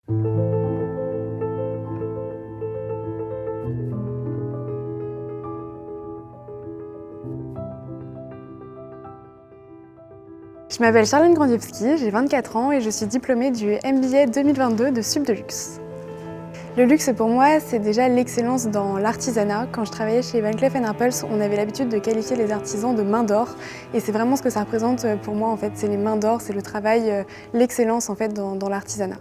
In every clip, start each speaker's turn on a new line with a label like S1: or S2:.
S1: Je m'appelle Charline Grandiewski, j'ai 24 ans et je suis diplômée du MBA 2022 de Sub de Luxe. Le luxe pour moi, c'est déjà l'excellence dans l'artisanat. Quand je travaillais chez Van Cleef & Arpels, on avait l'habitude de qualifier les artisans de main d'or et c'est vraiment ce que ça représente pour moi en fait, c'est les mains d'or, c'est le travail, l'excellence en fait dans l'artisanat.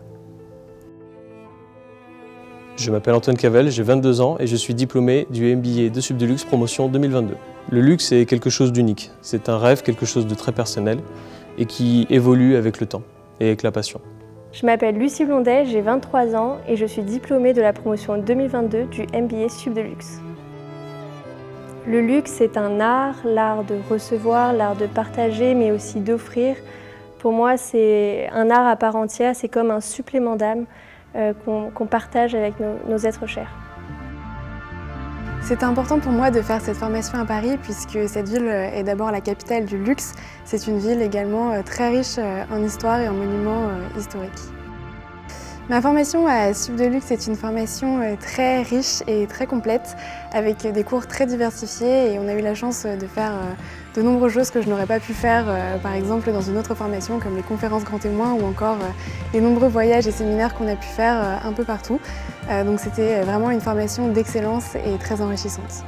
S2: Je m'appelle Antoine Cavelle, j'ai 22 ans et je suis diplômé du MBA de Sub de Luxe promotion 2022. Le luxe est quelque chose d'unique, c'est un rêve, quelque chose de très personnel et qui évolue avec le temps et avec la passion.
S3: Je m'appelle Lucie Blondet, j'ai 23 ans et je suis diplômée de la promotion 2022 du MBA Sub de Luxe. Le luxe, c'est un art, l'art de recevoir, l'art de partager, mais aussi d'offrir. Pour moi, c'est un art à part entière, c'est comme un supplément d'âme qu'on partage avec nos êtres chers.
S1: C'était important pour moi de faire cette formation à Paris puisque cette ville est d'abord la capitale du luxe. C'est une ville également très riche en histoire et en monuments historiques. Ma formation à Sub de Luxe est une formation très riche et très complète avec des cours très diversifiés et on a eu la chance de faire de nombreuses choses que je n'aurais pas pu faire par exemple dans une autre formation comme les conférences grands témoins ou encore les nombreux voyages et séminaires qu'on a pu faire un peu partout. Donc c'était vraiment une formation d'excellence et très enrichissante.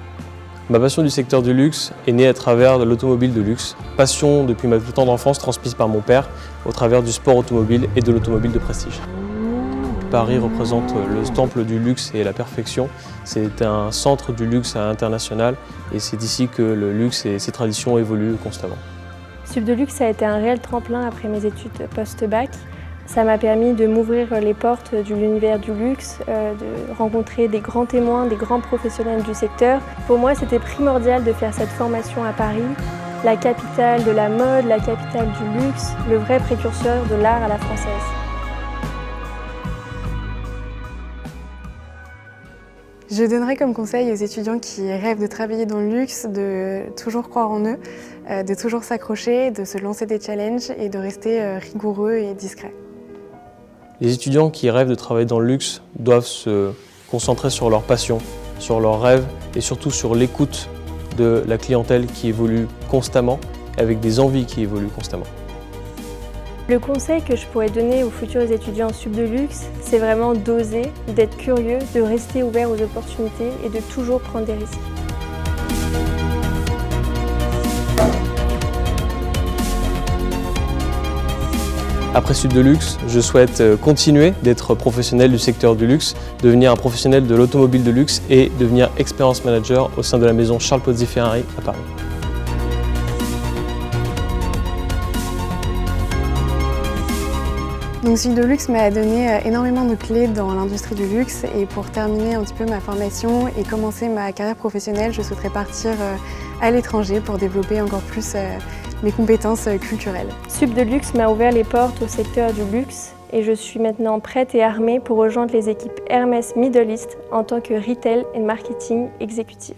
S2: Ma passion du secteur du luxe est née à travers de l'automobile de luxe, passion depuis ma plus tendre enfance transmise par mon père au travers du sport automobile et de l'automobile de prestige. Paris représente le temple du luxe et la perfection. C'est un centre du luxe international et c'est ici que le luxe et ses traditions évoluent constamment.
S3: Sub de Luxe a été un réel tremplin après mes études post-bac. Ça m'a permis de m'ouvrir les portes de l'univers du luxe, de rencontrer des grands témoins, des grands professionnels du secteur. Pour moi, c'était primordial de faire cette formation à Paris, la capitale de la mode, la capitale du luxe, le vrai précurseur de l'art à la française.
S1: Je donnerais comme conseil aux étudiants qui rêvent de travailler dans le luxe de toujours croire en eux, de toujours s'accrocher, de se lancer des challenges et de rester rigoureux et discret.
S2: Les étudiants qui rêvent de travailler dans le luxe doivent se concentrer sur leur passion, sur leurs rêves et surtout sur l'écoute de la clientèle qui évolue constamment, avec des envies qui évoluent constamment.
S3: Le conseil que je pourrais donner aux futurs étudiants en Sub de Luxe, c'est vraiment d'oser, d'être curieux, de rester ouvert aux opportunités et de toujours prendre des risques.
S2: Après Sub de Luxe, je souhaite continuer d'être professionnel du secteur du luxe, devenir un professionnel de l'automobile de luxe et devenir experience manager au sein de la maison Charles Pozzi Ferrari à Paris.
S1: Donc Sub de Luxe m'a donné énormément de clés dans l'industrie du luxe et pour terminer un petit peu ma formation et commencer ma carrière professionnelle, je souhaiterais partir à l'étranger pour développer encore plus mes compétences culturelles.
S3: Sub de Luxe m'a ouvert les portes au secteur du luxe et je suis maintenant prête et armée pour rejoindre les équipes Hermès Middle East en tant que Retail et Marketing exécutive.